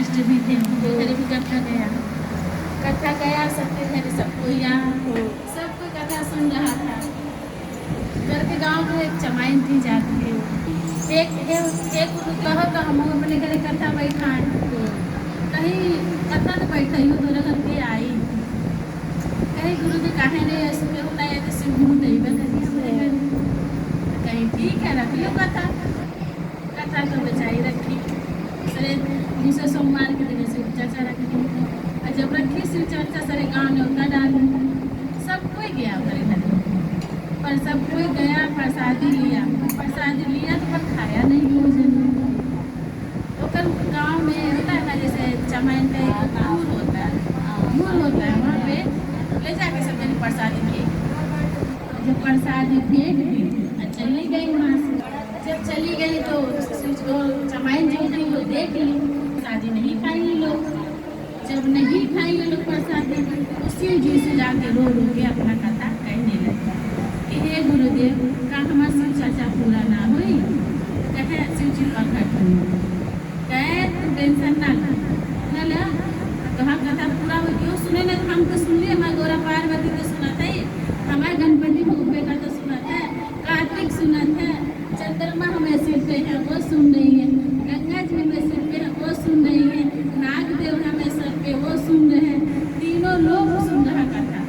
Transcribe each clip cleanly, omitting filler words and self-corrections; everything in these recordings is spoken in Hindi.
मास्टर भी थे, उनके घर भी कथा गया सबके घर, सबको यहाँ सब कोई कथा सुन रहा था। घर के गाँव में एक चमाइन थी जाती है, एक कहो तो हम अपने घर कथा बैठाएं, कहीं कथा तो बैठाई हो तो रखत के आई, कहीं गुरु जी काहे नहीं ऐसे में होता है जैसे गुरु नहीं बैठे हमारे घर, कहीं ठीक है रख लो कथा तो बचाई रखी। सरे दूसरे सोमवार के दिन शिव चर्चा रखी, और जब रखी शिव चर्चा सरे गाँव ने उतना डाली, सब कोई गया उधर घर पर, सब कोई गया प्रसादी लिया तो पर खाया नहीं भोजन। तो गाँव में होता है ना जैसे चमाइन का एक फूल होता है वहाँ पे ले जाके सब जन प्रसादी फेंक, जब प्रसादी फेंक दी चली गई वहाँ से, जब चली गई तो चमाइन जो थी वो देख ली, प्रसादी नहीं खाएंगे लोग, जब नहीं खाएंगे लोग प्रसादी, उसी जी से जाके रो के अपना कथा कहने लगे कि हे गुरुदेव का हमारा शिव चर्चा पूरा ना हुई, कहे शिव जी प्रकट हुई, कहे तू टेंशन ना ला, तो हम कथा पूरा हुई क्यों सुने ना, हम तो सुन लिए, हमारे गौरा पार्वती तो सुना था, हमारे गणपति भगवे का तो सुना था, कार्तिक सुना था, चंद्रमा हमें सिर पे है वो सुन रही है, गंगा जी हमें सिर पे है वो सुन रही है, नागदेव हमें सर पे वो सुन रहे हैं, तीनों लोग सुन रहा कथा,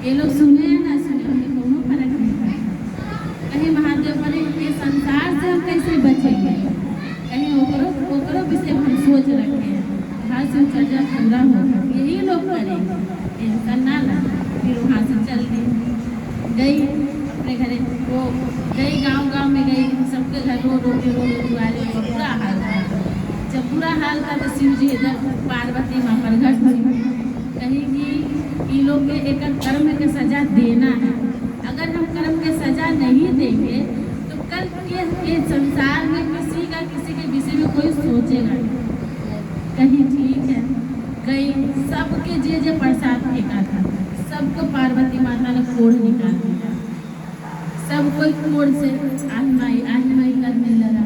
ये लोग सुने या ना सुने हमें कोनो फर्क नहीं पड़ता। कहीं महादेव बोले ये संसार से हम कैसे बचेंगे, कहीं ओकरो विषय हम सोच रखे हैं, हर शिव चर्चा पूरा होगा यही लोग करेंगे, टेंशन ना ला। फिर वहाँ से चल गई अपने घरे, वो गई गांव में गई, सबके घर रो दुआरे बुरा हाल था। जब बुरा हाल था तो शिव जी इधर पार्वती माँ प्रगट हुई, कहीं कि ये लोग के एक कर्म के सजा देना है, अगर हम कर्म के सजा नहीं देंगे तो कल ये संसार में किसी के विषय में कोई सोचेगा नहीं। कहीं ठीक है गई, सबके जे प्रसाद फेंका था सबको पार्वती माता ने कोड़ निकाल दिया, सब कोई कोड़ से आजमाई करने लगा।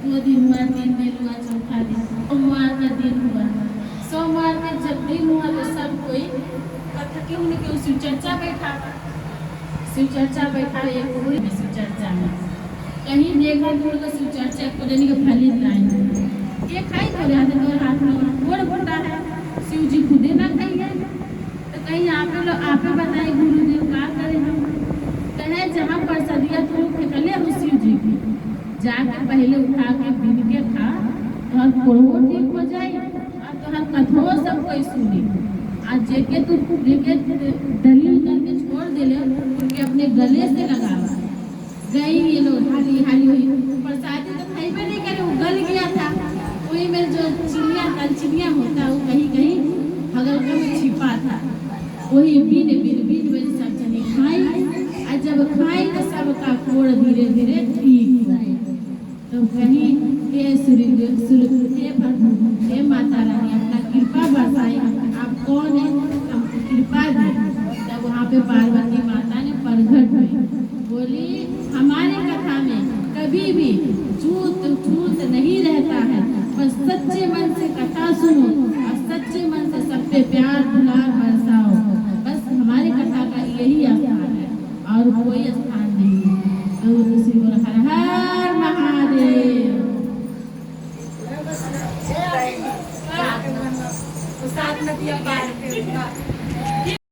2 दिन हुआ, 3 दिन हुआ, चौथा दिन सोमवार का दिन हुआ, सोमवार का जब दिन हुआ तो सब कोई कथा क्यों नहीं शिव चर्चा बैठा एक पूरी शिव चर्चा में, कहीं देखा तो शिव चर्चा को देने के फलित लाइन ये खाई तो हाथ में गोड़ फटा है, शिव जी खुदे ना खाइए, तो कहीं आप बताए गुरुदेव क्या करें हम, कहे जहाँ प्रसादिया तो फेंकले हो शिव जी की, जाके पहले उठा के बीन के खा तो कोड़ो ठीक हो जाए, और तो कथो सब कोई सुनी, आज जेके दलील करके छोड़ दिले उनके अपने गले से लगावा गई, ये लोग हाली हुई प्रसादी तो खाइबे नहीं करे, वो गल गया था, वही में जो चिड़िया होता है वो कहीं हगल में छिपा था, वही बीन बजे सब चने खाई, और जब खाई तो सबका कोड़ धीरे धीरे ठीक हुआ। तो कहीं हे माता रानी अपना कृपा बरसाई, आप कौन है हमको कृपा दी। तब वहाँ पे पार्वती माता ने प्रगट हुई, बोली हमारे कथा में कभी भी झूठ नहीं रहता है, बस सच्चे मन से कथा सुनो और सच्चे मन से सब पे प्यार दुलार बरसाओ, बस हमारे कथा का यही स्थान है और कोई स्थान नहीं है। तो हर हर महादेव। साथ में